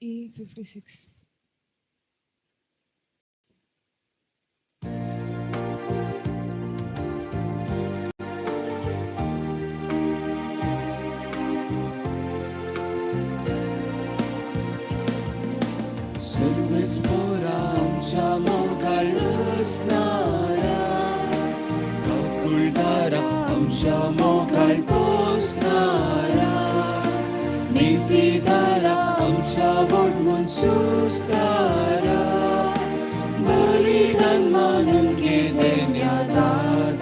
E56. सर्वच पोरा आमच्या मोगाळ असणारा, काकुळदारा आमच्या मोगाळ पोसणारा, नीतीदारा आमच्या बोटमून सुस्तारा, बलिदान मानून घे देण्यादातारा,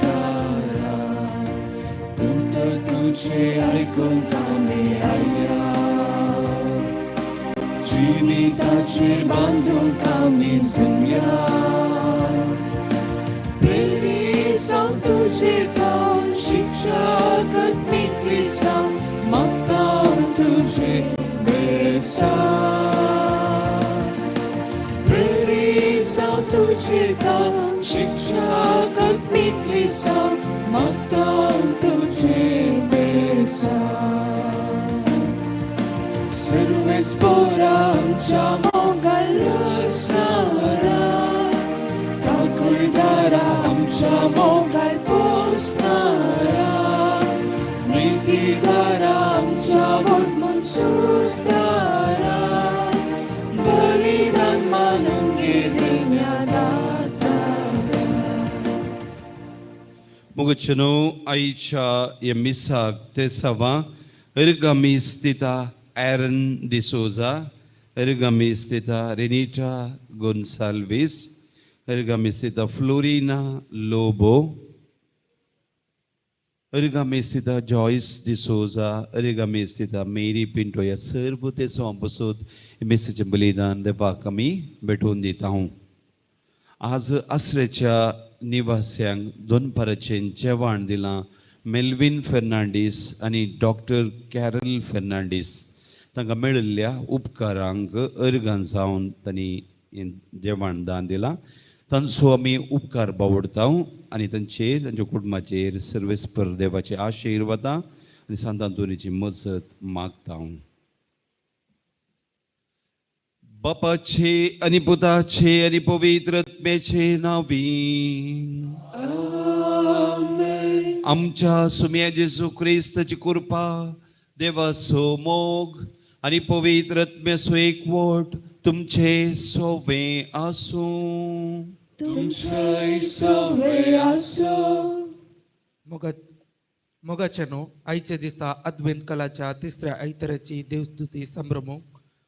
तू तर तुझे ऐकून कामे आया, जीविताचेर बांधून कामी जमल्या, प्रेरीत जावन तुझे काम शिक्षक मिटली सांग, मागता तुझे बेसा, प्रेरीत जावन तुझे काम शिक्षक मिटली सांग, मागता तुझे बेसा. सर्वच पोरा आमच्या मोगाळ असणारा, काकुळदारा आमच्या मोगाळ पोसणारा, नीतीदारा आमच्या बोटमून सुस्तारा, बलिदान मानून घे देण्यादातारा. मुगचनो आईच्या या मिसाक ते सवा रिगामी स्थिता Aaron D'Souza, Ergamistita Renita Gonçalves, Ergamistita Florina Lobo, Ergamistita Joyce D'Souza, Ergamistita Mary Pinto या सर्व ते सोबत मेसेज बलिदान देवाक आमी भेटून दिता हूं. आज आसरेच्या निवास्यांक 2 पाराचें जेवण दिलां मेल्विन फेर्नांडीस आनी डॉक्टर कॅरल फेर्नांडीस. तांकां मेळिल्ल्या उपकारांक अर्गां जावन तांणी जेवण दान दिलां. तांचो आमी उपकार बावडटा आनी तांचेर तांच्या कुटुंबाचेर सर्वेस्पर देवाचे आशीर्वाद आनी सांतांतुरीची मजत मागता. बापाचे आनी पुताचे आनी पवित्र आत्म्याचे नांवीन आमच्या सुम्या जेजू क्रिस्ताची कृपा, देवाचो मोग आनी पवित्र आत्म्याचो एकवट तुमचे सोवे आसूं. तुमचेय सोवे आसूं. मोगाचेनो आयचे दिसा अद्वेंत कालाच्या 3ऱ्या आयताराची देवस्तुती संभ्रमूंक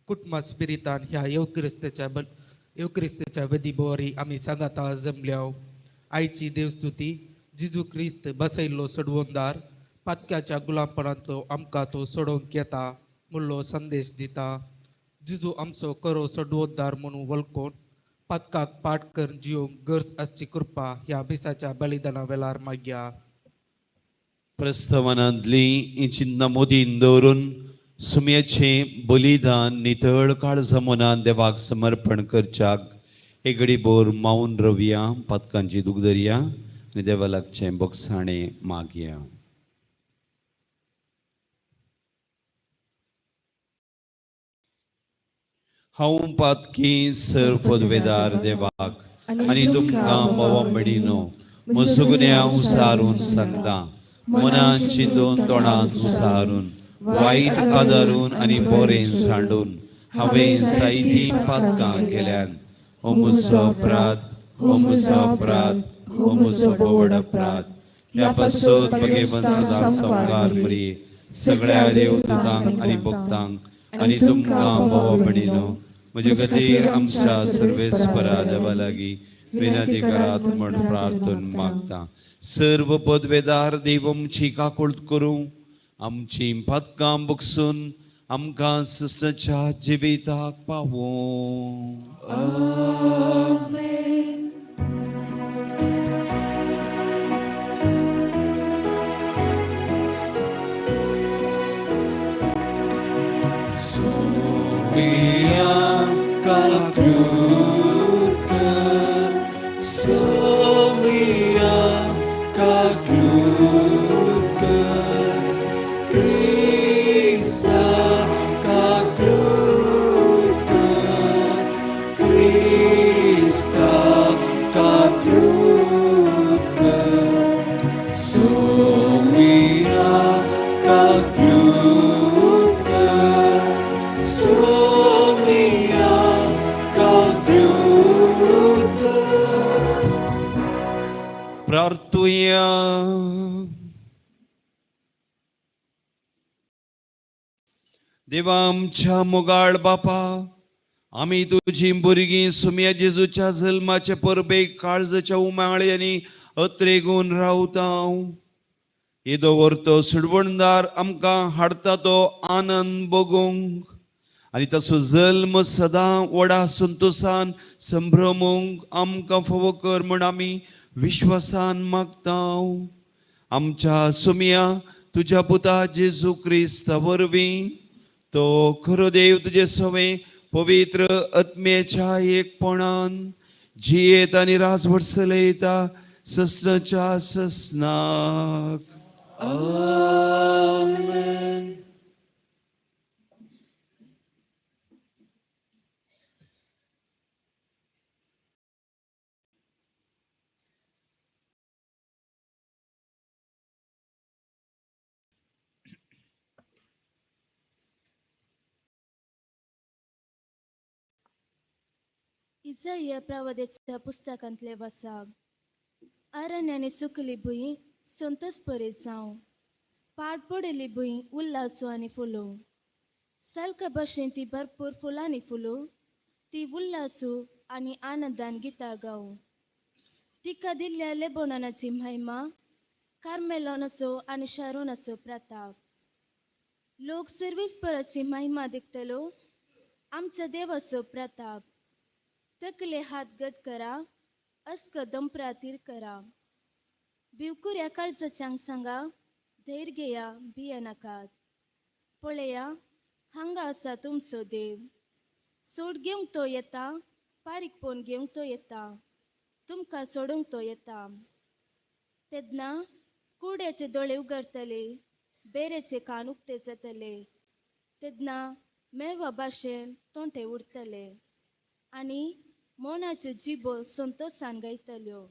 कुटुंबा स्पिरितान ह्या येवक्रिस्ताच्या वेदी बोवारी आमी सांगाता जमल्या. आयची देवस्तुती जिजू क्रिस्त बसयल्लो सोडवोनदार पातक्याच्या गुलामपणांतलो आमकां तो सोडोवंक येता म्हणलो संदेश दिता. जिजू आमचो खरो सोडवोनदार म्हणून वळखून पातकाक पाट करून जिवंक गरज आसची कृपा ह्या बिसाच्या बलिदाना वेळार मागया. प्रस्तावनांतली ही चिन्नां मोदीन दवरून सुम्याचें बलिदान नितळ काळजा मनान देवाक समर्पण करच्याक एक घडी बोर मावून रवया, पातकांची दूख धरया आनी देवा लागचें बोगसाणें मागया. हांव पातकी सर पदवेदार देवाक आनी तुमकां मोवांबडीनो मसुगण्या उसारून सांगता, मनान चिंतून तोंडांत उसारून वायट आदारून आनी बरें सांडून हांवें जायतीं पातकां केल्यात. हो म्हजो अपराध, हो म्हजो अपराध, हो म्हजो बोड अपराध. ह्या पासत मगे सदा संवकार मरी सगळ्या देवदूतांक आनी भक्तांक आनी तुमकां मोवांबडीनो म्हजे खातीर आमच्या सर्वेस्परा देवा लागीं विनंती करात म्हण प्रार्थना मागता. सर्व पदवेदार देवमची काकुळट करूं, आमची पातकां बुकसून आमकां सिस्टरच्या जिविताक पावूं. आमेन. Sophia Kakrutka, Sophia Kakrutka, Krista Kakrutka. देवा आमच्या मोगाळ बापा, आम्ही तुझी भुरगीं सुम्या जेजूच्या जल्माचे परबेक काळजाच्या उमाळ्यांनी अत्रेगून रावता. येदो व्हरतो सुडवणदार आमकां हाडता तो आनंद भोगूंक आनी ताचो जल्म सदां व्हडा संतोशान संभ्रमूंक आमकां फोव कर म्हण आमी विश्वासान मागता. आमच्या सुम्या तुझ्या पुता जेजू क्रिस्ता वरवीं तो खरो देव तुजे सवे पवित्र आत्म्याच्या एकपणान जियेत आनी राजवट चलयता ससनाच्या ससनाक. Amen. इसाया प्रवादेच्या पुस्तकांतले वाचप. अरण्याने सुकली भुंय संतोष परे जावं, पाड पडिल्ली भुंय उल्हासो आनी फुलो. सलका भशेन ती भरपूर फुलांनी फुलो, ती उल्हासो आनी आनंदान गितां गावं. तिका दिल्ल्या लेबोनाची महिमा, कार्मेलोनाचो आनी शारोनाचो प्रताप. लोक सर्वेस्पराची महिमा देखतलो, आमच्या देवाचो प्रताप. तकले हात घट करा, अस्क दंपरातीर करा. भिवकुऱ्या काळजाच्यांक सांगा, धैर्य घेया भिये नाकात. पळया हांगा आसा तुमचो देव. सोड घेवंक तो येता, पारीकपण घेवंक तो येता, तुमकां सोडूंक तो येता. तेन्ना कुड्याचे दोळे उगडतले, बेरेचे कान उक्ते जातले. तेन्ना मेवा भाशेन तोंटे उरतले आनी मोनाच्यो जिबो संतोशान गायतल्यो.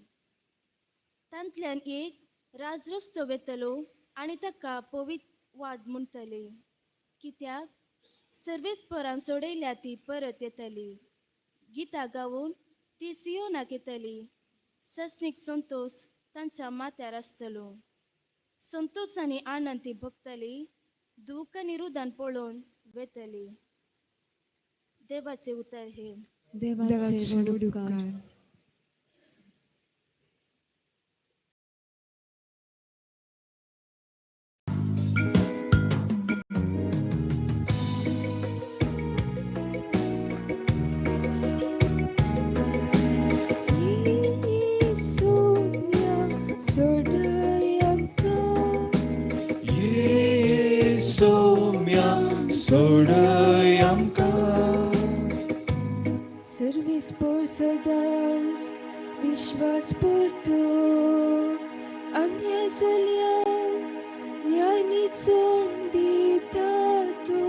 तांतल्यान एक राजरस्तो वेतलो आनी ताका पवित्र वाट म्हणटली. कित्याक सर्वेस्परान सोडयल्या ती परत येतली. गितां गावून ती सियोनाक येतली. ससनीक संतोष तांच्या माथ्यार आसतलो. संतोष आनी आनंद ती भोगतली. दूख आनी रुदान पळोवन वेतली. देवाचे उतर हे. देवाचे वडुकार. सोडय आमकां. Service por soldados, विश्वास पुरतो अन्याय जाल्या न्याय निचोवन दिता तो.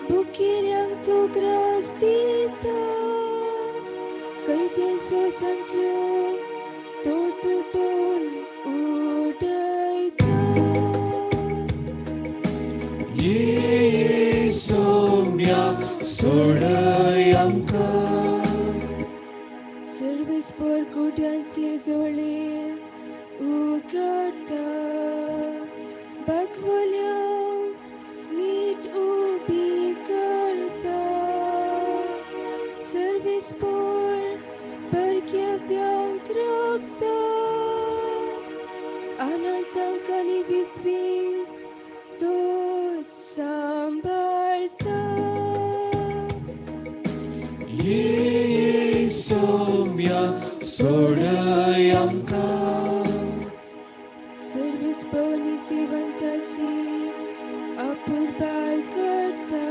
भुकेल्यांक तो ग्रास दिता, कैद्यांचो सांतलो तो तुटोवन उडयता. सोम्या सोडय आमकां. सर्वेस पर कुड्यांचे दोळे उगडता, बागवल्यांक नीट उबी करता. सर्वेस पर भरकेव्यांक राखता, अनाथांक आनी विधवेंक तो सांबाळता. सोम्या सोडय आमकां. सर्वेस पर नीतिवंताची अपुरबाय करता,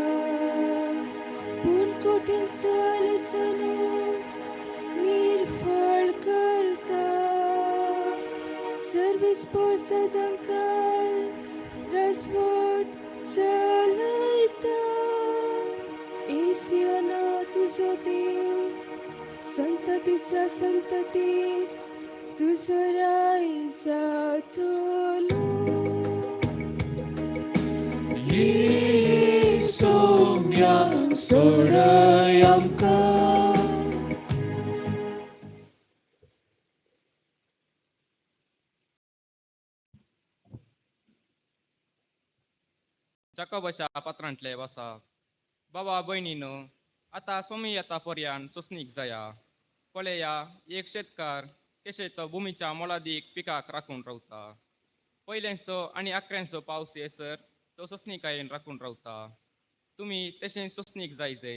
पूण कोटींचो आलोचनो निर्फळ करता. सर्वेस पर सदांकाल राजवट चलयता. सियोना तुजो देव, संततीच्या संततीक तुजो राय जातलो. सोम्या सोडय आमकां. जाकोबाच्या पात्रांतले वसा बाबा भयणीनो आता सोमी येता पर्यंत सोसणीक जाया पळया एक शेतकार कशे तो भुमीच्या मोलादीक पिकाक राखून रावता पयल्यांचो आनी अकऱ्यांचो पावस येसर तो सोसणीकायेन राखून रावता तुमी तशें सोसणीक जायजे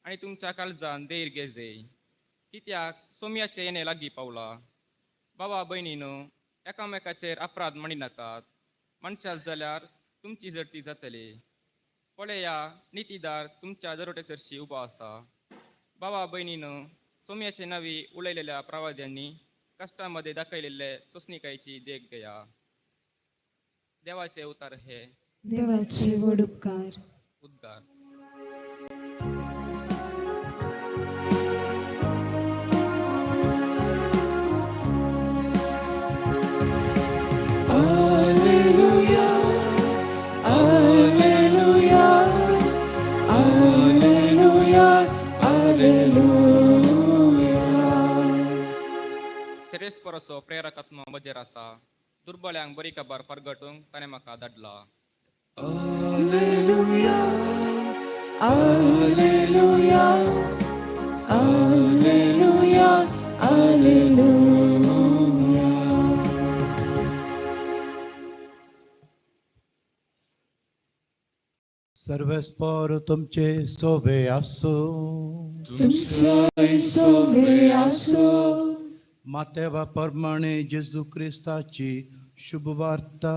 आनी तुमच्या काळजान धैर्य घेजे कित्याक सोमयाचें येणें लागीं पावला बाबा भयणीनो एकामेकाचेर अपराध म्हणिनाकात मनशाल जाल्यार तुमची जडती जातली पळया नितीदार तुमच्या जरोटेसरशी उबो आसा बाबा भयणीनो सोम्याचे नावी उलयलेल्या प्रवाद्यांनी कष्टामध्ये दाखयलेले सोसणीकायेची देख घेया देवाचे उतार हे देवाचे व्हड उपकार उद्गार Alleluia, Alleluia, Alleluia, Alleluia. सिरेस्परसो प्रेरकात्म मजेर आसा दुर्बल्यांक बरी खबर परगटूंक ताणें म्हाका धाडला Alleluia, Alleluia, Alleluia, Alleluia. सर्वेस्पर तुमचे सोबे आसो तुमचाय सोबे आसो मातेवा प्रमाणे जेजू क्रिस्ताची शुभ वार्ता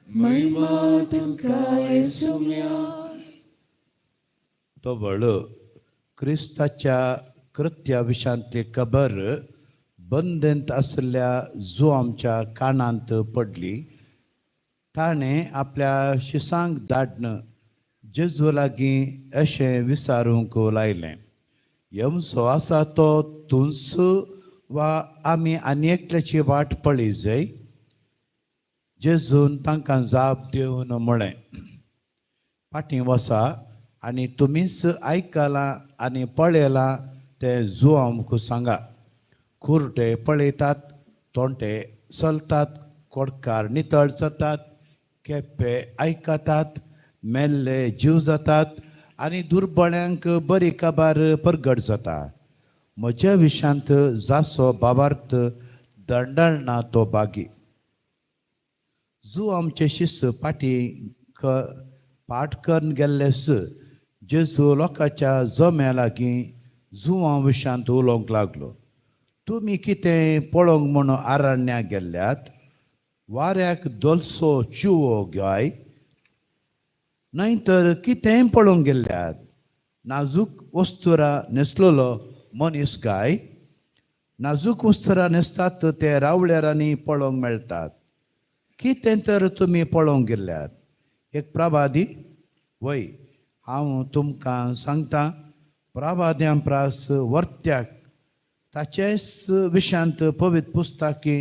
महिमा तुमका येसुम्या तो वळ क्रिस्ताच्या कृत्या विशांतली खबर बंदेंत आसल्या जो आमच्या कानांत पडली ताणें आपल्या शिसांक धाडन जेजू लागीं अशें विचारूंक लायलें यमसो आसा तो तुंस वा आमी आनी एकल्याची वाट पळय जाय जेजून तांकां जाप दिवन म्हळें फाटीं वसा आनी तुमीच आयकलां आनी पळयलां तें जो आमकां सांगा खुरटे पळयतात तोंटे चलतात कोडकार नितळ जातात केप्पे आयकतात मेल्ले जीव जातात आनी दुर्बळ्यांक बरी खबर परगट जाता म्हज्या विशांत जासो बाबार्थ दंडळना तो बागी जो आमचे शिस पाठ करून गेल्लेस जेजू लोकांच्या जम्या लागीं जुवां विशांत उलोवंक लागलो तुमी कितें पळोवंक म्हणून आरण्याक गेल्ल्यात वाऱ्याक दोलसो चिवो गाय न्हय तर कितें पळोवंक गेल्ल्यात नाजूक वस्तुरां न्हेसलेलो मनीस गाय नाजूक वस्तुरां न्हेसतात ते रावळ्यारांनी पळोवंक मेळटात कितें तर तुमी पळोवंक गेल्ल्यात एक प्रभादी वय हांव तुमकां सांगतां प्रभाद्यां प्रास वर्त्याक ताचेच विशांत पवित्र पुस्तकी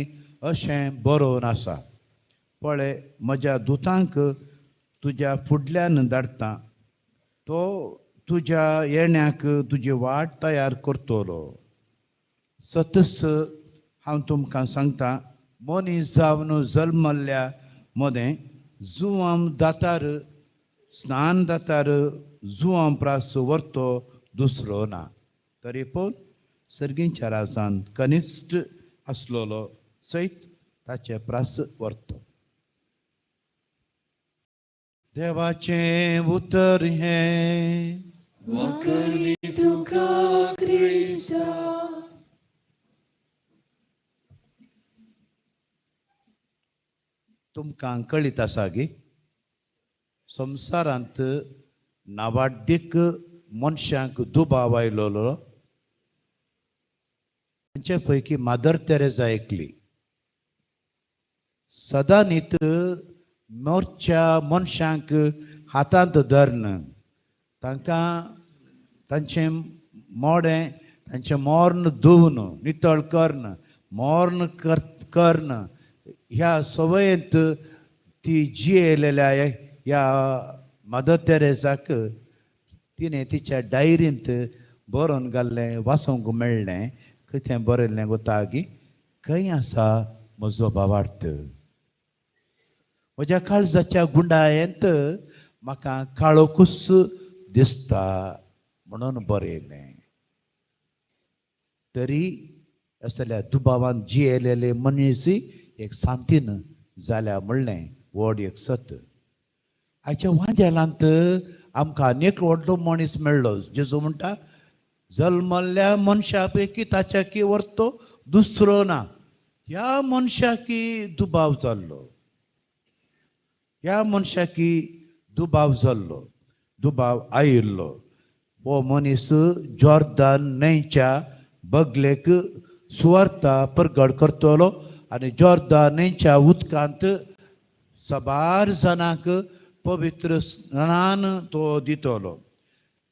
अशें बरोवन आसा पळय म्हज्या दुतांक तुज्या फुडल्यान धाडटा तो तुज्या येण्याक तुजी वाट तयार करतलो सतस हांव तुमकां सांगतां मनीस जावन जल्मल्ल्या मदें जुवां दातार स्नान दातार जुवां प्रास व्हरतो दुसरो ना तरी पूण सर्गींच्या राजान कनिश्ट आसलोलो सयत ताचे प्रास व्हरतो देवाचें उतर हें वाकरणी तुका क्रिस्ता तुमकां कळीत आसा गे संवसारांत नावाडीक मनशांक दुबाव आयलोलो तांचे पैकी मादर तेरेजा एकली सदां न्हीत मोरच्या मनशांक हातांत धरन तांकां तांचें मोडें तांचें मोर्न धुवन नितळ करन मोर्न करन ह्या सवयेंत ती जियेलेल्या ह्या मदर तेरेजाक तिणें तिच्या डायरींत बरोवन घाल्लें वाचूंक मेळ्ळें कितें बरयल्लें गोतागी खंय आसा म्हजो भावार्थ म्हज्या काळजाच्या गुंडायेंत म्हाका काळोखूच दिसता म्हणून बरयलें. तरी असल्या दुबावान जियेलेले मनीस एक शांतीन जाल्या म्हणलें व्हड एक सत. आयच्या वांजेलांत आमकां आनीक व्हडलो मनीस मेळ्ळो. जेजू म्हणटा जल्मल्ल्या मनशा पैकी ताच्या व्हरतो दुसरो ना. ह्या मनशाकी दुबाव जाल्लो, ह्या मनशाकी दुबाव जाल्लो, दुबाव आयिल्लो. हो मनीस जॉर्दान न्हंयच्या बगलेक सुवार्ता प्रगट करतलो आनी जॉर्दान न्हंयच्या उदकांत सबार जाणांक पवित्र स्नान तो दितलो.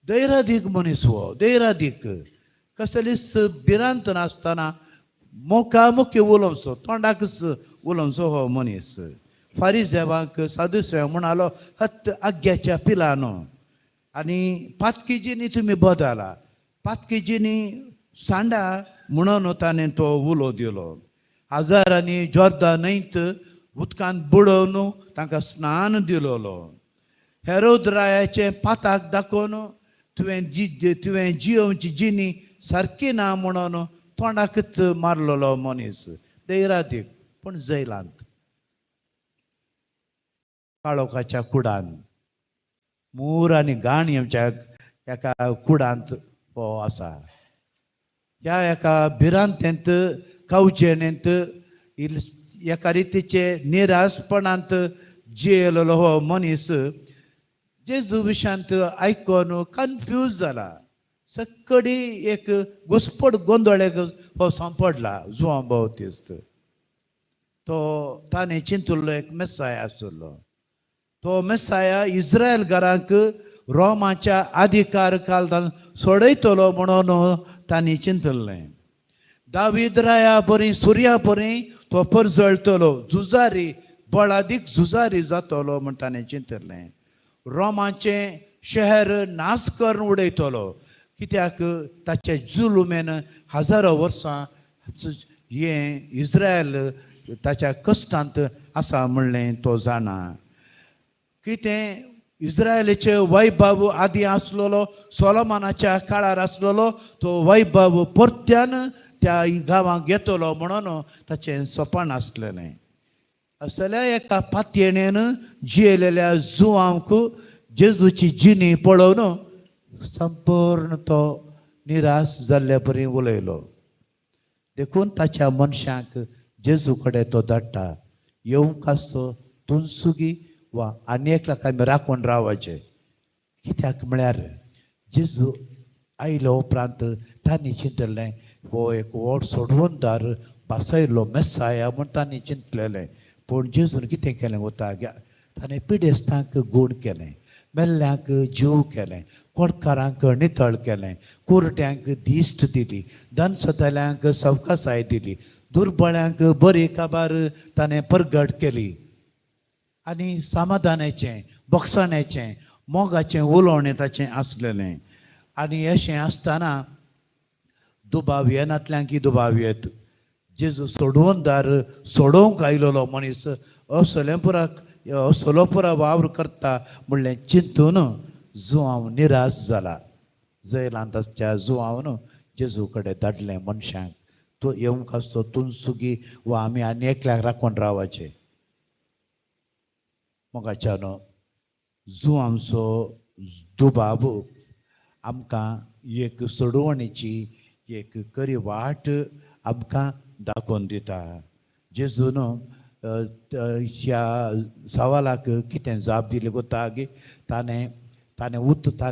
दैरादीक मनीस हो, दैरादीक कसलीच भिरांत नासतना मोकामोकी उलोवचो, तोंडाकच उलोवचो हो मनीस. फारिजेवांक सादुसेव म्हणालो हत्त आग्याच्या पिलानो आनी पातकिजींनी तुमी बदला, पातकिजींनी सांडा म्हणून ताणें तो उलो दिलो. हजारांनी जॉर्दान न्हंयत उदकांत बुडोवन तांकां स्नान दिलोलो. हेरोद रायाचे पाताक दाखोवन तुवें जियोवची जिणी सारकी ना म्हणून तोंडाकच मारलेलो मनीस. दैरादीक पूण जैलांत काळोखाच्या कुडांत मूर आनी घाण हेंच्या एका कुडांत हो आसा. ह्या एका भिरांतेंत कावचेणेंत एका रितीचे निराशपणांत जियेलेलो हो मनीस जेजू विशांत आयकोन कन्फ्यूज जाला. सक्कडी एक घुसपट गोंदळेक हो सांपडला जुवां बावतिस्त. तो ताणें चिंतुल्लो एक मेसाय आसलो. तो मेसाया इस्रायल घरांक रोमाच्या अधिकार काळांत सोडयतलो म्हणून तांणी चिंतल्लें. दावीद राया परी सुर्या परी तो परजळतलो, झुजारी बळादीक झुजारी जातलो म्हण ताणें चिंतल्लें. रोमाचें शहर नास करून उडयतलो कित्याक ताचे जुलुमेन हजारो वर्सां हें इस्रायल ताच्या कश्टांत आसा म्हणलें तो जाणा. कितें इस्रायलीचे वैभव आदी आसलेलो सोलोमानाच्या काळार आसलेलो तो वैभव परत्यान त्या गांवांक येतलो म्हणून ताचें सपन आसलेलें. असल्या एका पातयेणेन जियेलेल्या जुवांक जेजूची जिणी पळोवन संपूर्ण तो निराश जाल्ले परी उलयलो. देखून ताच्या मनशांक जेजू कडेन तो धाडटा. येवंक आसतो तुनसुगी वा आनी एकल्याक आमी राखून रावचे. कित्याक म्हळ्यार जेजू आयलो उपरांत तांणी चिंतलें हो एक व्हड सोडवणदार बासयल्लो मेसाया म्हूण तांणी चिंतलेलें. पूण जेजून कितें केलें वता ताणें पिडेस्तांक गूण केलें, मेल्ल्यांक जीव केलें, कोडकारांक नितळ केलें, कुरट्यांक दिश्ट दिली, दनसतल्यांक सवकासाय दिली, दुर्बळ्यांक बरी काबार ताणें प्रगट केली. आनी समाधानाचें, बक्षणाचें, मोगाचें उलोवणें ताचें आसलेलें. आनी अशें आसतना दुबाव येनातल्यांक दुबाव येत. जेजू सोडवणदार सोडोवंक आयलोलो मनीस असलो पुरा वावर करता म्हणलें चिंतून जुवांव निराश जाला. जैलांताच्या जुवांवन जेजू कडेन धाडलें मनशांक. तूं येवंक आसतो तुनसुगी वा आमी आनी एकल्याक राखून रावचे. मोगाच्यानो जुवांचो दुबाव आमकां एक सोडवणेची एक खरी वाट आमकां दाखोवन दिता. जेजून ह्या सवालाक कितें जाप दिलें वता गे ताणें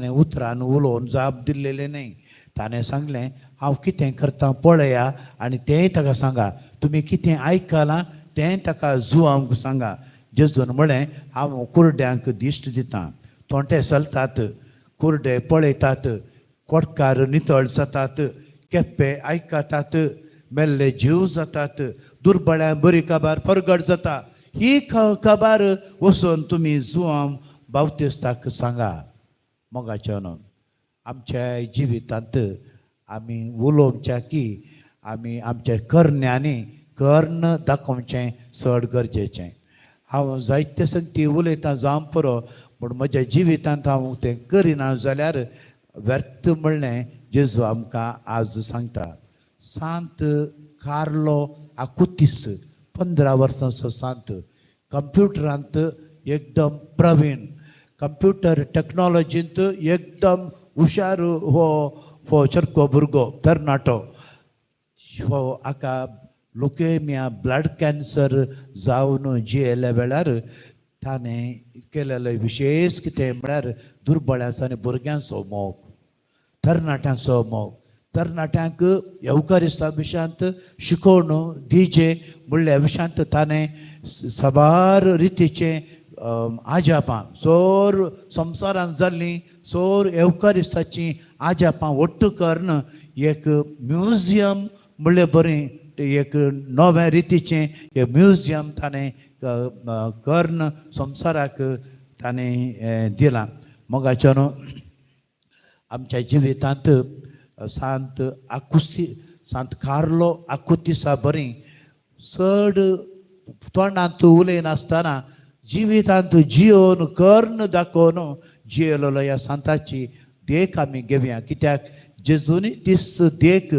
उतरान उलोवन जाप दिल्लेलें न्ही. ताणें सांगलें हांव कितें करता पळया आनी तेंय ताका सांगा. तुमी कितें आयकलां तें ताका जुवांक सांगा. जेजून म्हळें हांव कुरड्यांक दिश्ट दितां. तोंटे चलतात, कुरडे पळयतात, कोडकार नितळ जातात, केप्पे आयकतात, मेल्ले जीव जातात, दुर्बळ्यां बरी काबार प्रगट जाता. ही काबार वचून तुमी जुवांव बावतिस्ताक सांगा. मोगाच्यान आमच्या जिवितांत आमी उलोवच्या की आमी आमच्या करण्यांनी कर्ण दाखोवचें चड गरजेचें. हांव जायते संगती उलयतां जावं पुरो पूण म्हज्या जिवितांत हांव तें करिना जाल्यार व्यर्थ म्हणलें जेजू आमकां आज सांगता. सांत कार्लो आकुतीस 15 वर्सांचो सांत, कंप्युटरांत एकदम प्रवीण, कंप्युटर टॅक्नॉलॉजींत एकदम हुशार हो चरको भुरगो तरणाटो. हो हाका लुकेमिया ब्लड कॅन्सर जावन जियेल्या वेळार ताणें केलेलो विशेष कितें म्हळ्यार दुर्बळांचो आनी भुरग्यांचो मोग, तरणाट्यांचो मोग. तरणाट्यांक येवकारिस्ता विशयांत शिकोवन दिजे म्हणल्या विशयांत ताणें साबार रितीचें आजापां सोर संवसारांत जाल्लीं सोर येवकारिस्ताचीं आजापां वट्ट करून एक म्युजियम म्हणलें बरें एक नव्या रितीचें एक म्युजियम ताणें करून संवसाराक ताणें दिलां. मोगाच्यान आमच्या जिवितांत सांत कार्लो आकुतीसा बरी चड तोंडांत उलयनासतना जिवितांत जियोन कर्ण दाखोवन जियेलो ह्या सांताची देख आमी घेवया. कित्याक जेजूनी तीस देख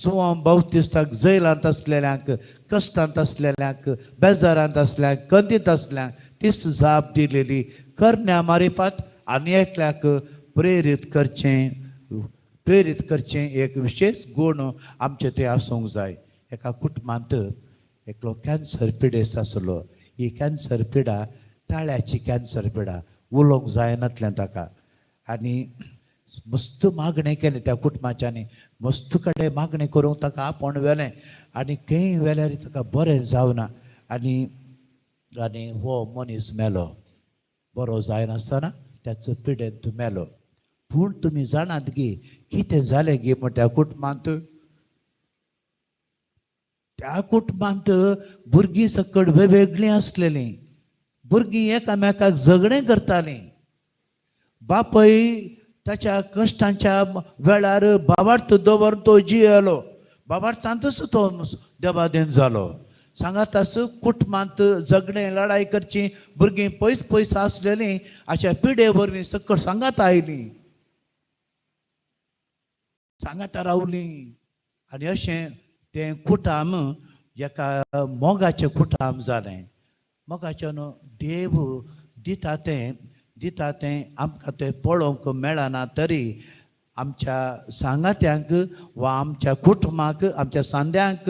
जुआंव बावतिस्ताक जैलांत आसलेल्यांक, कश्टांत आसलेल्यांक, बेजारांत आसल्यांक, कंदीत आसल्यांक तीस जाप दिलेली करण्या मारिपात आनी एकल्याक प्रेरीत करचें एक विशेष गूण आमचे ते आसूंक जाय. एका कुटुंबांत एकलो कॅन्सर पिडेस्त आसलो. ही कॅन्सर पिडा ताळ्याची कॅन्सर पिडा, उलोवंक जायनातलें ताका. आनी मस्त मागणें केलें त्या कुटुंबाच्यांनी, मस्त कडेन मागणें करूंक ताका आपोण व्हेलें आनी खंय व्हेल्यार ताका बरें जावना. आनी हो मनीस मेलो. बरो जायनासतना त्याचो पिडेंत मेलो. पूण तुमी जाणात गे कितें जालें गे म्हण त्या कुटुंबांत. त्या कुटुंबांत भुरगीं सकट वेगवेगळीं आसलेलीं. भुरगीं एकामेकाक झगडें करतालीं. बापय ताच्या कश्टांच्या वेळार बाबार्थ दवरून तो जियेलो. बाबार्थांतच तो देवादेन जालो. सांगातास कुटुंबांत झगडें लढाई करची, भुरगीं पयस पयस आसलेलीं अशा पिडे वरवीं सकट सांगात आयलीं, सांगात रावलीं. आनी अशें तें कुटाम एका मोगाचें कुटाम जालें. मोगाच्यान देव दिता तें आमकां तें पळोवंक मेळना तरी आमच्या सांगात्यांक वा आमच्या कुटुंबाक, आमच्या सांद्यांक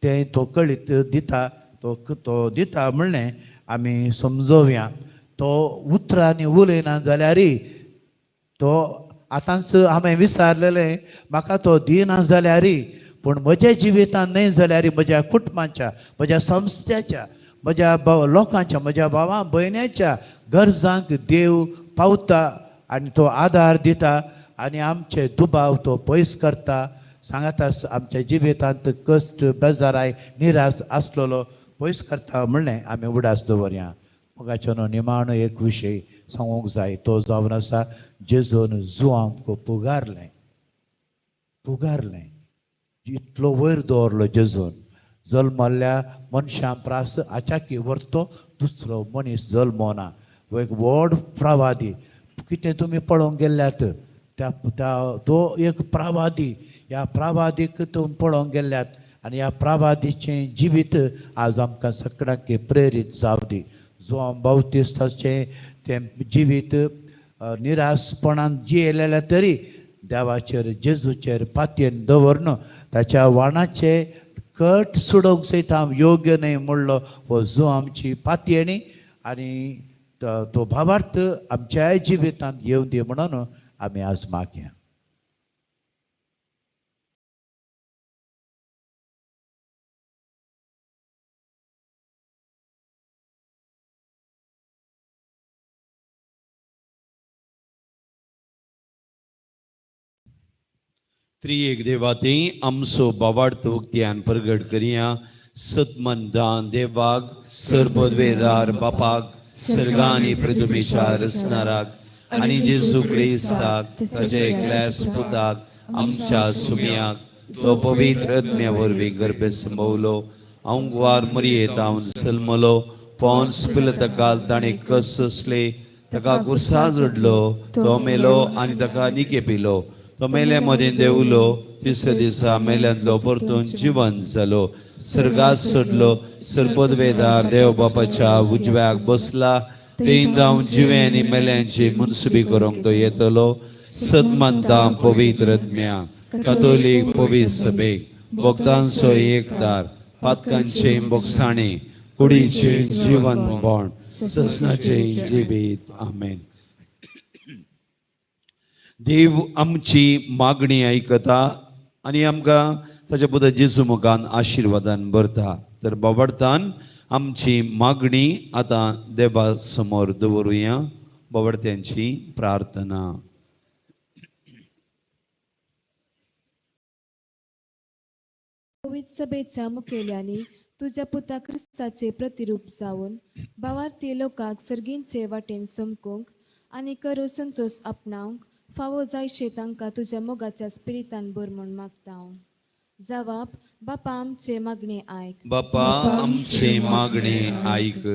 तें तो कळीत दिता. तो दिता म्हणलें आमी समजोवया. तो उतरांनी उलयना जाल्यारय तो आतांच हांवें विचारलेलें म्हाका तो दिना जाल्यारय, पूण म्हज्या जिवितांत न्हय जाल्यार म्हज्या कुटुंबाच्या, म्हज्या संस्थेच्या, म्हज्या लोकांच्या, म्हज्या भावां भयण्याच्या गरजांक देव पावता आनी तो आदार दिता आनी आमचे दुबाव तो पयस करता. सांगातास आमच्या जिवितांत कश्ट, बेजाराय, निराश आसलेलो पयस करता म्हणलें आमी उडास दवरया. मोगाच्यान निमाणो एक विशय सांगूंक जाय. तो जावन आसा जेजून जुआंक पुगारलें. इतलो वयर दवरलो जेजून. जल्मल्ल्या मनशां प्रास आचाकी व्हरतो दुसरो मनीस जल्मोना. एक व्हड प्रवादी कितें तुमी पळोवंक गेल्ल्यात तो एक प्रवादी. ह्या प्रवादीक तुमी पळोवंक गेल्ल्यात आनी ह्या प्रवादीचें जिवीत आज आमकां सगळ्यांक प्रेरीत जावं दी. जुआंव बावतिस्ताचें तें जिवीत निराशपणान जियेलेल्या तरी देवाचेर, जेजूचेर पातयेन दवरून ताच्या वाणाचे कट सोडोवंक सयत हांव योग्य न्हय म्हणलो हो जो आमची पातयेणी. आनी तो भावार्थ आमच्या जिवितांत येवं दी म्हणून आमी आज मागया. त्रिएक देवाते आमचो बावार्थ उक्त्यान प्रगट करिया. सतमंदान देवाक, सर्पद्वेदार बापाक, सर्गांनी पृथ्वीच्या रचणाराक आनी जेजू क्रिस्ताक ताचे एकल्याच पुताक आमच्या सुमयाक तो पवित्र आत्म्या वरवीं गर्भ संभवलो. हांव गुवार मरयेंत हांव जल्मलो, पॉन्स पिलाताकाल ताणें कस सोंसले, ताका कुर्सा जोडलो, तो मेलो आनी ताका निके पिलो. तो मेले मदें देंवलो, तिसऱ्या दिसा मेल्यांतलो परतून जिवंत जालो. सर्गास सोडलो, सरपदवेदार देव बापाच्या उजव्याक बसला. थंय जावन जिवे आनी मेल्यांची मुनसुबी करूंक तो येतलो. सदमंतां पवित्र आत्म्या, कातोलीक पवित्र सभेक, भक्तांचो एकदार, पातकांचे बोगसाणे, कुडीचे जिवंतपण, ससनाचे जिवीत. आमेन. देव आमची मागणी आयकता आनी आमकां ताच्या पुता जेजू मुखान आशिर्वादान भरता. तर बाबडतान आमची मागणी आतां देवा समोर दवरुया. बाबडत्यांची प्रार्थना. पवित्र सभेच्या मुखेल्यांनी तुझ्या पुता क्रिस्ताचे प्रतिरूप जावन भावार्थी लोकांक सर्गींचे वाटेन समकूंक आनी करू संतोष आपणावंक फावो जायशे तांकां तुज्या मोगाच्या स्पिरितान भर म्हूण मागता हांव. जबाब, बापा आमचे मागणे आयक. बापा आमचे मागणे आयक.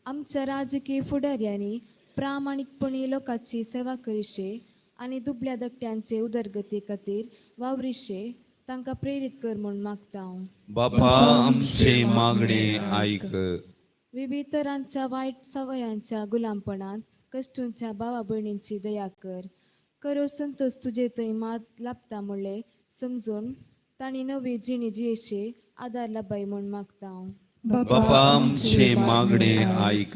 आमच्या राजकीय फुडाऱ्यांनी प्रामाणीकपणी लोकांची सेवा करिशे आनी दुबळ्या दगट्यांचे उदरगती खातीर वावरिशे तांकां प्रेरीत कर म्हूण मागता हांव. बापा आमचे मागणे आयक. विविध तरांच्या वायट सवयांच्या गुलामपणांत कश्टूंच्या भावा भयणींची दया कर. करो संतोष तुजे थंय मात लाभता म्हणले समजून तांणी नवी जिणी जियेशे आदार लाभाय म्हूण मागता हांव. बापा आमचे मागणे आयक.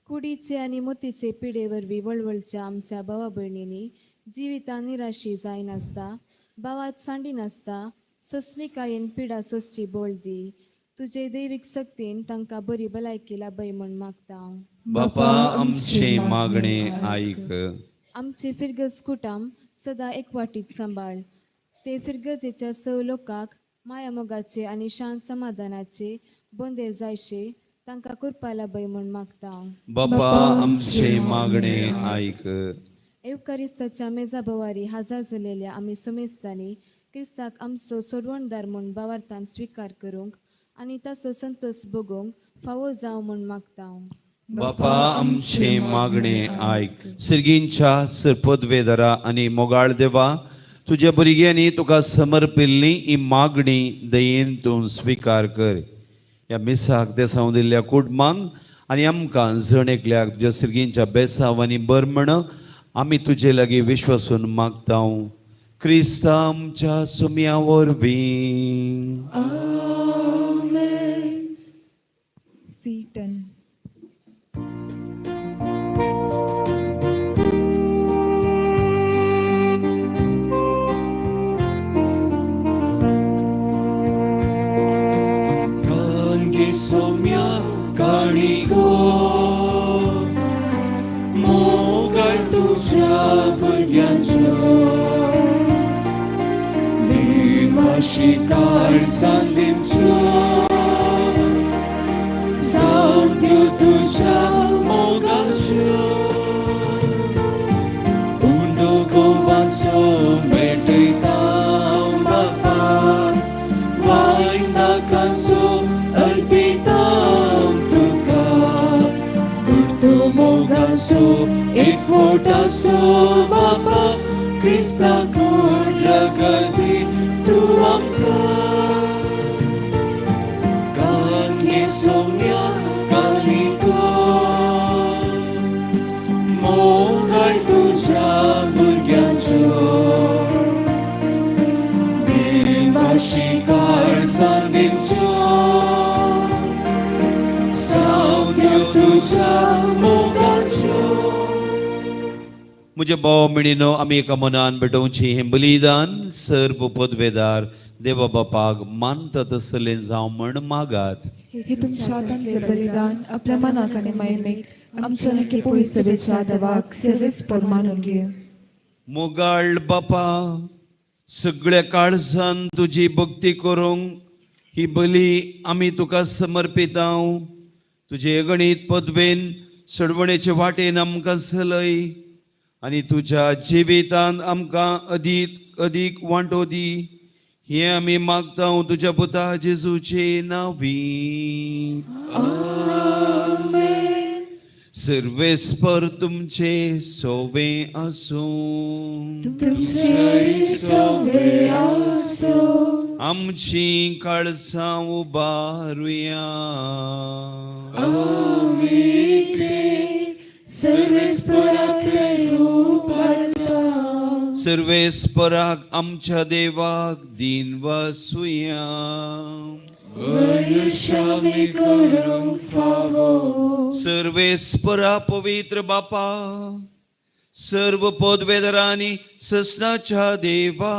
कुडीचे आनी मोतीचे पिडे वरवीं वळवळच्या आमच्या भावा भयणींनी जिवितांत निराशी जायनासता, भावात सांडी नासता, सोंसणिकायेन पिडा सोंसची बोल दी. तुजे दैवीक सक्तीन तांकां बरी भलायकी लाभय म्हूण मागता हांव. बापा आमचे मागणे आयक. आमचे फिरगज कुटाम सदा एकवाटीत सांबाळ. ते फिरगजेच्या सौ लोकांक माया मोगाचे आनी शांत समाधानाचे बोंदेर जायशे तांकां कृपा लाभय म्हूण मागता हांव. बापा आमचे मागणे आयक. एवकारिस्ताच्या मेजा भोवारी हाजार जालेल्या आमी समेस्तांनी क्रिस्ताक आमचो सोडवणदार म्हूण भावार्थान स्विकार करूंक आनी ताचो संतोष भोगूंक फावो जावं म्हूण मागता हांव. बापा आमचे मागणे आयक. सर्गींच्या सरपदवेदारा आनी मोगाळ देवा, तुज्या भुरग्यांनी तुका समर्पिल्ली ही मागणी दयेन तूं स्विकार कर. ह्या मिसाक देसांव दिल्ल्या कुटुंबांक आनी आमकां जण एकल्याक तुज्या सर्गींच्या बेसांवांनी बर म्हण आमी तुजे लागीं विश्वासून मागता. क्रिस्ता आमच्या सुम्या वरवीं. Seaton. Kangi somya kanigo mogal tuja burgyancho devashi kal sandimcho sandyo tuja mogalcho undo govanso betita bapa vaina kanso alpitam tuka burtu mogaso ekvotaso bapa Krista kudrakadi tu amka kangi somya kaliko mogal tuja burgyancho devashi kal sandimcho saudyo tuja mogalcho. म्हजे भाव मिणीनो, आमी एका मनान भेटोवची हें बलिदान सर्व पदवेदार देवा बापाक मानता तसलें जावं म्हण मागात. हे तुमच्या हातांतले बलिदान आपल्या मनाक आनी महिमेक आमच्या नक्की पवित्र सभेच्या देवाक सर्वेस्पर मानून घे. मोगाळ बापा, सगळ्या काळजान तुजी भक्ती करूंक ही बली आमी तुका समर्पिता. तुजे अगणीत पदवेन सडवणेचे वाटेन आमकां चलय आनी तुज्या जिवितांत आमकां अदीक अदीक वांटो दी. हे आम्ही मागता तुझ्या पुता जेजूचे नावी. सर्वेस्पर तुमचे सोवे असो. तुमचे सोवे असो. आमची काळजा उबारूया. आम्ही सर्वेस्परातले उबारता. सर्वेस्पराक आमच्या देवाक दिन वसूया. वयुष्यामी करूंक फावो. सर्वेस्परा पवित्र बापा, सर्व पदवेदरांनी ससनाच्या देवा,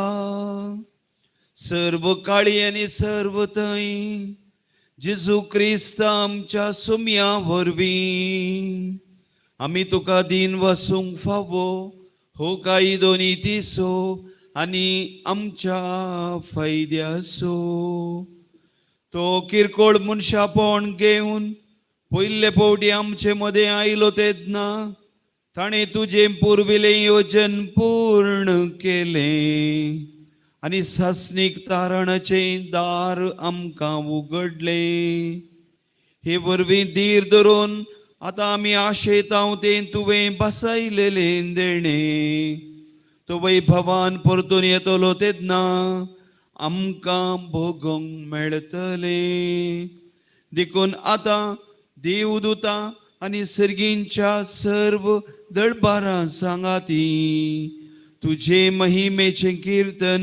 सर्व काळी आणि सर्व थंय जेजू क्रिस्त आमच्या सुम्या वरवीं आम्ही तुका दिन वसूंक फावो. हो काही दोन्ही तिसो आणि आमच्या फायद्यासो. तो किरकोळ मनशापण घेऊन पयले फावटी आमचे मध्ये आयलो तेदना ताणे तुझे पुर्विले योजन पूर्ण केले आणि सासनीक तारणाचे दार आमकां उगडले. हे वरवीं धीर धरून आता आम्ही आशेताव ते तुवें बसयलेले देणे तो वैभवान परतून येतलो तेदना आमकां भोगूंक मेळटले. देखून आता देवदूतां आनी सर्गींच्या सर्व दळबारां सांगाती तुझे महिमेचे कीर्तन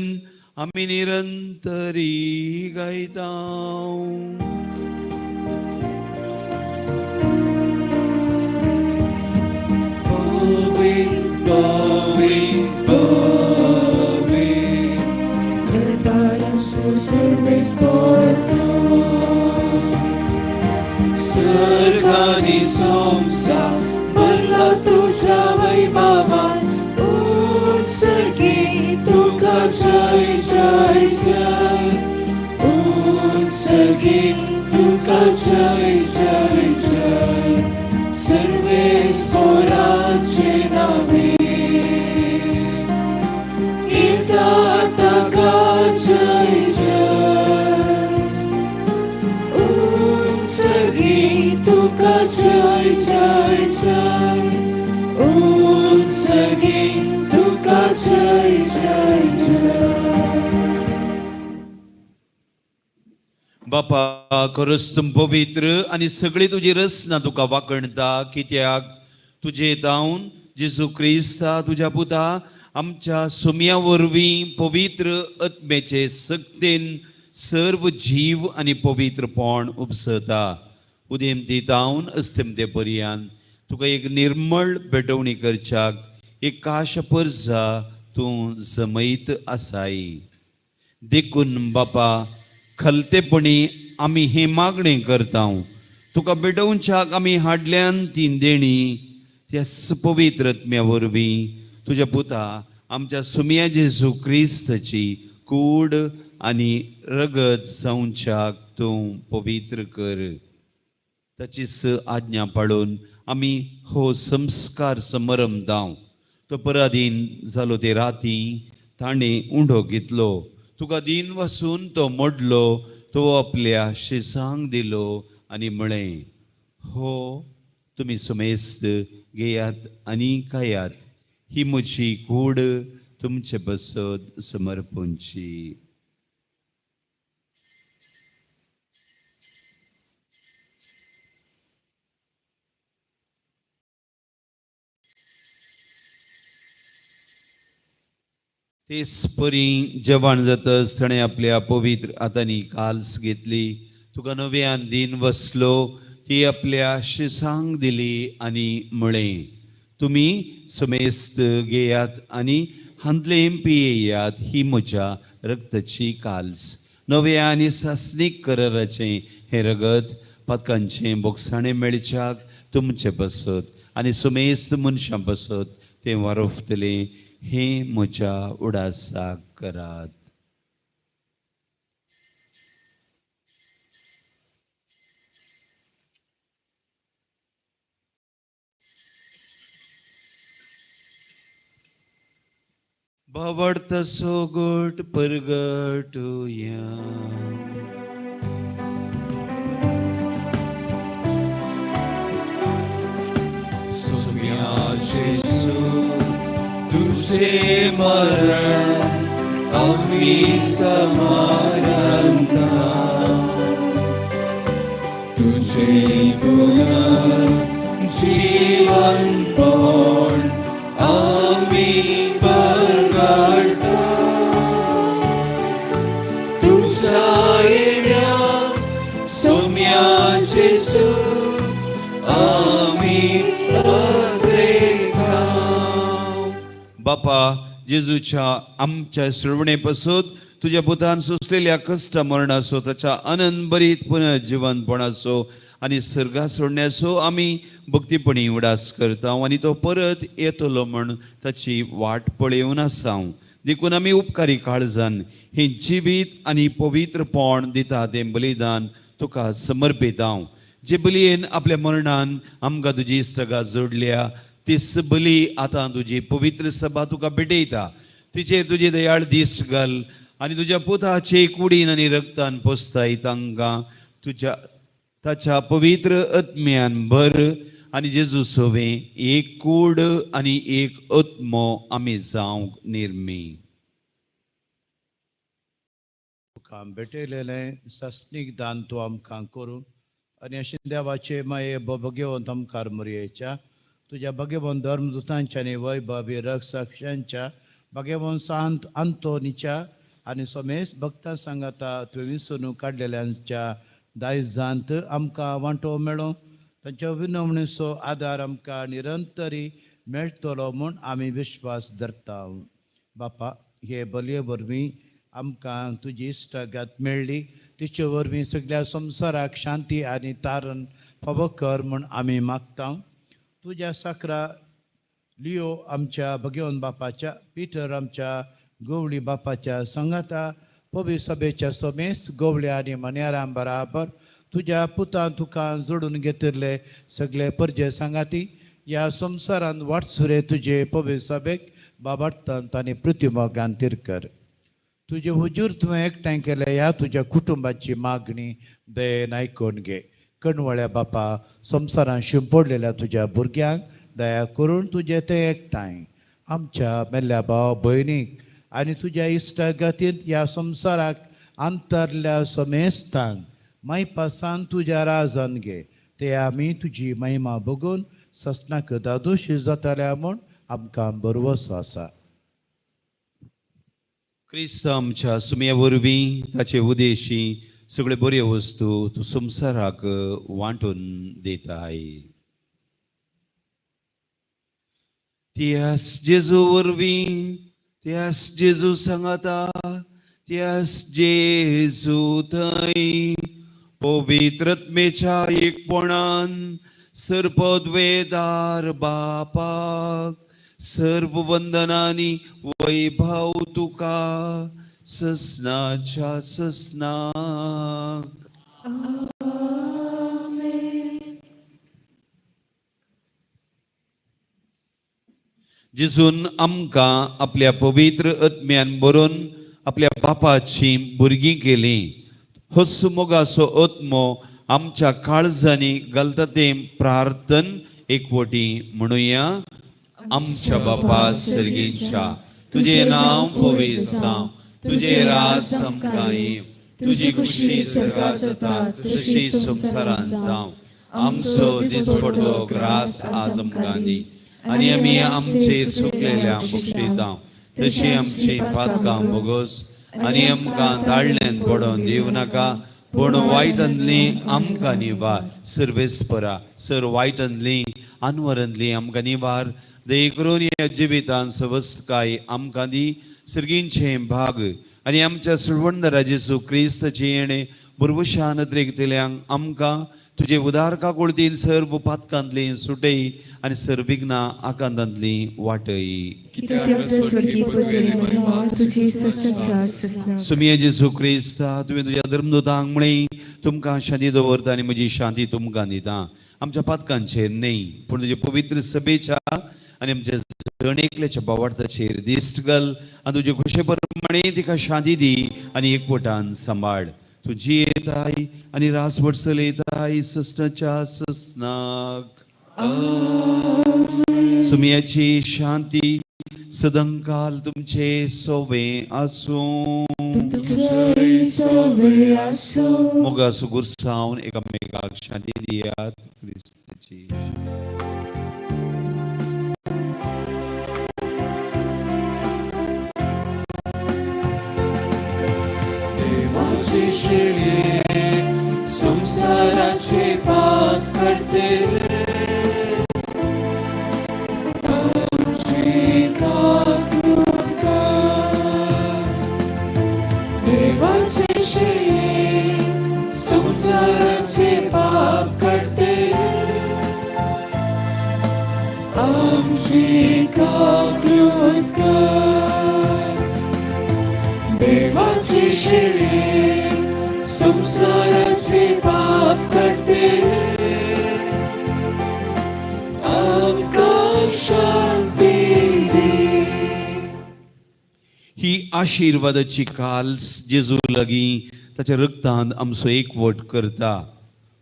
आमी निरंतरी गायता. सर्गानी संसार भरला तुझ्या वैभवान. उत्सर्गी तुका जय जय जय. उत्सर्गी तुका जय जय जय. सर्वेस्पराचे नावे येता ताका जय जय. उत्सर्गी तुका जय जय जय. उत्सर्गी तुका जय जय जय. बापा खरंच तुम पवित्र आणि सगळी तुझी रचना तुका वाकणता कित्याक तुझे तावन जेजू क्रिस्ता तुझ्या पुता आमच्या सुम्या वरवीं पवित्र आत्म्याचे सक्तीन सर्व जीव आणि पवित्रपण उपसता. उदेमती तावन अस्तिमते पर्यंत तुका एक निर्मळ भेटवणी करच्याक एक काश परजा तूं जमयत आसाय. देखून बापा खलतेपणी आमी हे मागणे करता. तुका भेटोवच्याक आमी हाडल्यान ती देणी त्या पवित्र आत्म्या वरवीं तुझ्या पुता आमच्या सुम्या जेजू क्रिस्ताची कूड आनी रगत जावच्याक तूं पवित्र कर. ताचीच आज्ञा पाळून आमी हो संस्कार समारंभ दाव. तो पराधीन जालो ते राती ताणें उंडो घेतलो. तुका दिन वसून तो मोडलो. तो आपल्या शिसांक दिलो आनी म्हळें हो तुमी सुमेस्त घेयात आनी खायात. ही म्हजी कूड तुमचे बसत समर्पूंची. तेच परी जेवण जातच ताणें आपल्या पवित्र हातांनी काल्स घेतली. तुका नव्यान दिन वसलो ती आपल्या शिसांक दिली आनी म्हळें तुमी सुमेस्त घेयात आनी हांतलें पियेयात. ही म्हज्या रक्ताची काल्स नव्या आनी सासनीक कराराचें हें रगत पातकांचें बोगसाणें मेळच्याक तुमचें बसत आनी सुमेस्त मनशां बसत तें वारोफतलें. हे म्हज्या उडासाक करात. भवडतसो गोट परगटुया. सोम्या जेसू तुझे मरण आम्ही समारंता, तुझे पुनर्जीवन पण आम्ही परगटा. तुझा येण्या सोम्या जेसू आम्ही बापा जेजूच्या आमच्या श्रवणेपासून तुझ्या पुतान सुचलेल्या कष्ट मरणाचो त्याच्या आनंद बरीत पुन्हा जीवनपणाचो आणि सर्गा सोडण्याचो आम्ही भक्तीपणी उडास करता आणि तो परत येतलो म्हण ताची वाट पळयवन आसा. देखून आमी उपकारी काळजान हे जिवीत आणि पवित्रपण दिता तें बलिदान तुका समर्पिता. जे बलयेन आपल्या मरणान आमकां तुजी सगा जोडल्या तीस बली आतां तुजी पवित्र सभा तुका भेटयता. तिचेर तुजी दयाळ दिस घाल आनी तुज्या पुताचे कुडीन आनी रक्तान पोसताय तांकां तुज्या ताच्या पवित्र आत्म्यान भर आनी जेजू सोवे एक कूड आनी एक आत्मो आमी जावंक निर्मी. तुका भेटयलेलें सस्नीक दान तूं आमकां करूं आनी अशें देवाचे माये भगवंत आमकां मरयेच्या तुझ्या भगवंत धर्मदूतांच्या आनी वैभवी रक्षकांच्या भगवंत सांत आंतोनीच्या आनी सोमेस भक्तां सांगाता तुवें विसरून काडलेल्यांच्या दायजांत आमकां वांटो मेळो. तांच्या विनवणेचो आदार आमकां निरंतरी मेळटलो म्हूण आमी विश्वास धरता. बापा हे बलये वरवीं आमकां तुजी इश्टागत मेळ्ळी, तिचे वरवीं सगळ्या संवसाराक शांती आनी तारण फावो कर म्हूण आमी मागता. तुझ्या साकरा लिओ आमच्या भगवंत बापाच्या, पिटर आमच्या गवळी बापाच्या संगाता पवी सभेच्या सोमेस गवळ्या आनी मन्यारां बराबर तुज्या पुतां तुका जोडून घेतिल्ले सगळे परजे सांगाती ह्या संवसारांत वाटसुरे तुजे पवी सभेक बाबार्थांत आनी प्रत्युमोगांतीर कर. तुजे हुजूर तुवें एकठांय केले ह्या तुज्या कुटुंबाची मागणी दयेन आयकून घे. कणवळ्या बापा संवसारांत शिंपडलेल्या तुज्या भुरग्यांक दया करून तुजें तें एकठांय आमच्या मेल्ल्या भाव भयणीक आनी तुज्या इश्टागतीन ह्या संवसाराक अंतरल्या समेस्तांक मायपासान तुज्या राजान घे. ते आमी तुजी महिमा बघून सस्नाक दादोशी जाताल्या म्हूण आमकां बरवसो आसा. क्रिस्त आमच्या सुमया वरवीं ताचे उदेशी सगळे बऱ्यो वस्तू तूं संवसाराक वांटून दिताय. त्यास जेजू वरवीं त्यास जेजू सांगाता त्यास जेजू थंय पवित्रत्मेच्या एकपणान सर्पद्वेदार बापाक सर्व वंदनानी वैभव तुका ससनाच्या ससनाक. जेजून आमकां आपल्या पवित्र आत्म्यान बरोवन आपल्या बापाची भुरगीं केली. होस मोगाचो आत्मो आमच्या काळजांनी घालता तें प्रार्थन एकवटी म्हणुया. आमच्या बापा सर्गीच्या तुझे नाव पवित्र जावं, तुझे राज आमकां येवं, तुजी खुशी स्वर्गांत जाता तशी संवसारांत जावं. आमचो दिसपडटो ग्रास आज आमकां दी आनी आमी आमचेर चुकलेल्या बक्षिता तशी आमची पातकां बोगोस आनी आमकां दाळ्यान पडोवन दिवं नाका पूण वायटांतली आमकां निवार. सर्वेस्परा सर वायटांतली आनवरांतली आमकां निवार. दये करून ह्या जिवितांत सवस्तकाय आमकां दी. सर्गींचे भाग आनी आमच्या सळवणदारा जेजू क्रिस्ताचे येणे बुरवशान त्रेगतल्यांक आमकां तुजे उदार काकुळतीन सर्व पातकांतली सुटय आनी सर्विघ्नां आकांतांतली वाटय. सुमये जेजू क्रिस्ता तुवें तुज्या धर्मदूतांक म्हळें तुमकां शांती दवरता आनी म्हजी शांती तुमकां दिता. आमच्या पातकांचेर न्हय पूण तुजे पवित्र सभेच्या आनी आमच्या जण एकल्याच्या बोवार्थाचेर दिश्ट घाल आनी तुजे खुशे प्रमाणे तिका शांती दी आनी एकवटान सांबाळ. तुजी येताय आनी रासवट चलयताय सस्नाच्या सस्नाक. सुमयाची शांती सदांकाल तुमचे सोवे आसूं. तुमचेय सोवे आसूं. मोगा सुगूर सावन एकामेकाक शांती दियात. क्रिस्ताची देवाचे शेळे संसाराचे पाप करतेले. आमची काकूट कर. देवाचे शेळे संसाराचे पाप करतेले. आमची काकूट कर. देवाचे शेळे संसाराचे पाप करते. आमकां शांती दी. ही आशिर्वादाची काल्स जेजू लागीं ताच्या रक्तान आमचो एकवट करता.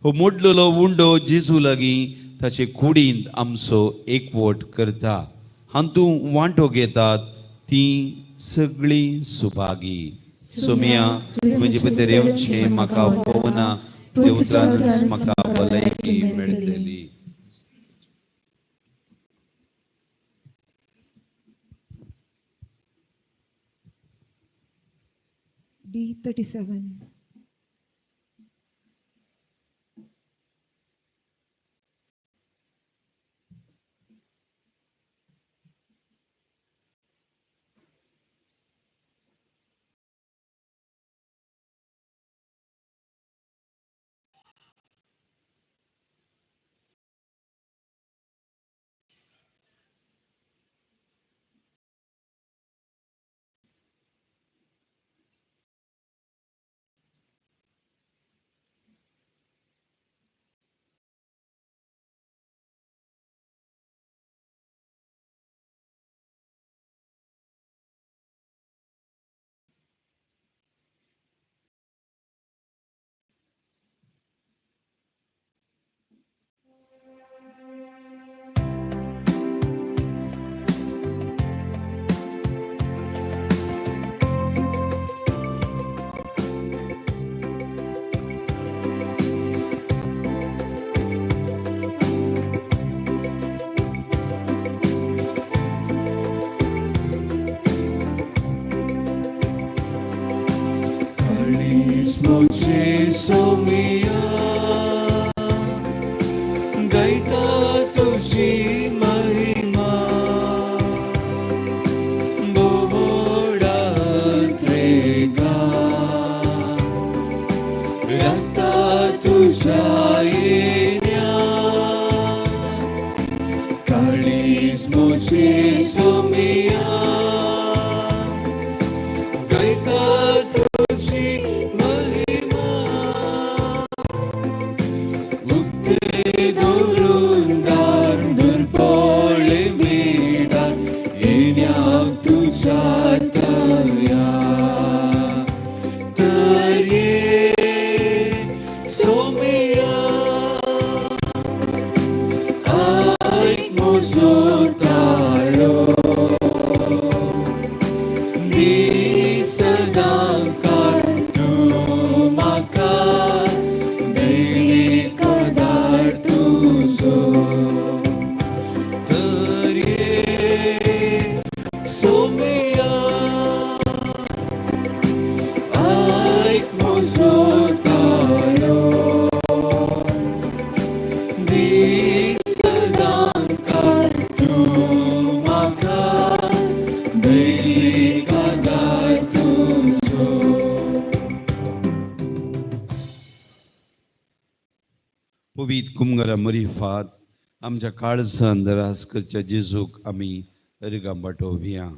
हो मोडलेलो उंडो जेजू लागीं ताचे कुडींत आमचो एकवट करता. हातूंत वांटो घेतात ती सगळीं सुभागी. सोम्या तुजे भितर येवचें म्हाका फोवना देवतांच म्हाका भलायकी मेळटली. D37. Moche सोमिया गायता तुझी महिमा. बोबोडा त्रेगा राता तुझ्या येण्या. काळीज मोचे सोमिया गायता तुझी महिमा. उक्ते दोरून दार पोळे मेडा येण्याक तुझ्या तया. तर ये सोमिया ऐक मोजो ताळो. दी सदांकाळ तूं म्हाका देणे कादार तुजो. तर ये सोमिया ऐक मोजो ताळो. दी सदांकाळ तूं म्हाका देणे कादार तुजो. पवित्र कुमगरा मरिफात आमच्या काळजांत रास करच्या जेजूक आमी अर्गां वाटोवया.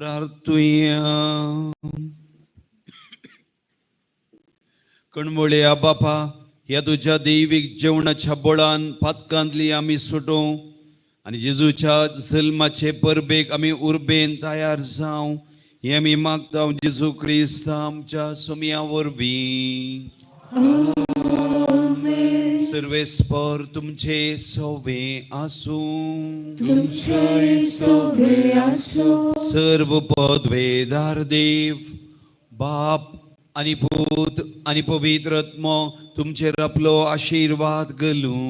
प्रार्थुया. कणवळ्या बापा, ह्या तुझ्या दैविक जेवणाच्या बोळान पातकांतली आमी सुटो आणि जेजूच्या जल्माचे परबेक आमी उर्बेन तयार जावं हे आमी मागता जेजू क्रिस्त आमच्या सुमया वरवीं. सर्वेस्पर तुमचे सोवे आसूं. तुमचे सोवे आसूं. सर्व पदवेदार देव बाप आणि पूत आणि पवित्र आत्मा तुमचेर आपलो आशीर्वाद घालूं.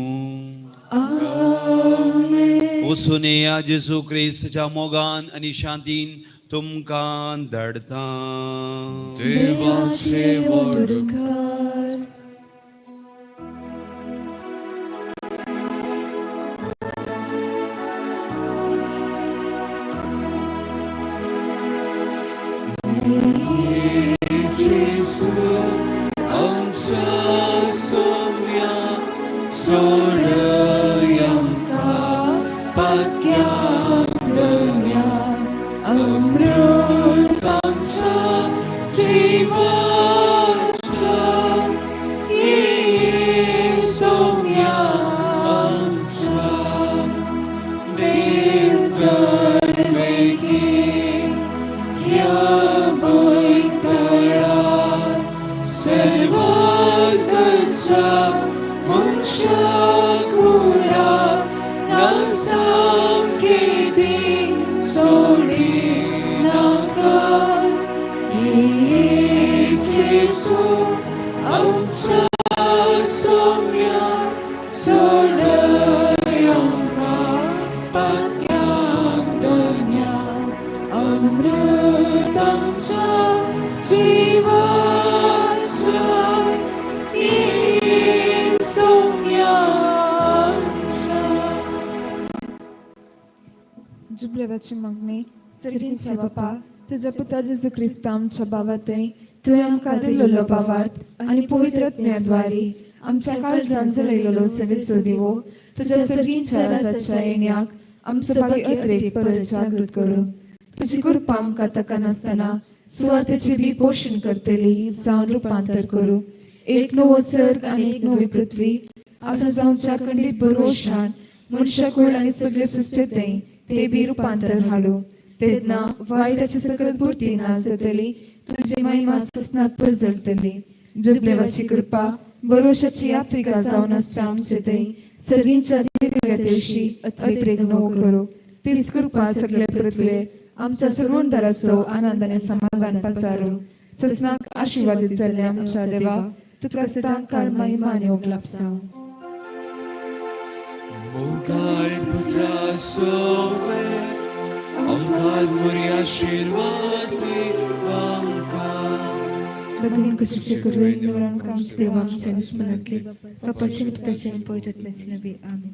वचून या जेजू क्रिस्ताच्या मोगान आणि शांतीन तुमकां धाडता. देवाचे Jesu, आमच्या सोम्या सोडयांका पातक्यान दरम्यान अमृतांच्या जीवाच्या ये सोम्या आमच्या देव दरवेगी ह्या सर्वांच्या मनशाकुळा नासामके दिन सोडी नाका. ये जेजू आमच्या सोम्या सोडयांका पातक्यान दरम्यान अमृतांच्या जीवाच्या ये सोम्यांच्या. जुबलेवाची मागणी. सर्गींच्या बापा, तुझ्या पुता जेजू क्रिस्त आमच्या बाबतींत तुवें आमकां दिल्लो बावार्थ आनी पवित्र आत्म्याद्वारे आमच्या काळजांत जलयलेलो सेवेचो दिवो तुझ्या सर्गींच्या राजाच्या येण्याक आमचो भाग्य अत्रेक परत जागृत करूं. तुजी कृपा आमकां ताका नासतना स्वार्थाची बी पोषण करतली जावन रुपांतर करूं. एक नवो सर्ग आनी एक नवी पृथ्वी असो जावच्या खंडीत भरवशान मनशाकुळ आनी सगळे सृश्टीतें ते बी रुपांतर हाडूं. तेन्ना वायटाची सकल पुर्ती नाश जातली, तुजी महिमा ससनाक परजळटली. जुबलेवाची कृपा भरवशाची यात्रिका जावन आसच्या आमचे थंय सर्गींच्या दिव्य दिवशी अत्रेक नवो करूं. तीच कृपा सगळे पृथ्वीर आमच्या सर्वोंदाराचो आनंदाने समाधान पसारूं. ससनाक आशिर्वादीत जाल्ले आमच्या देवा, तुका सदां काळ महिमा आनी ओगलाप जावं. मोगाळ पुत्रा सोवे आमकां मोरी आशीर्वाद दी आमकां. Bagaimana khususnya kurang orang kaum sedewa manusia sebenarnya Bapa Sini Putasi yang Poetat Mesinabi. Amin.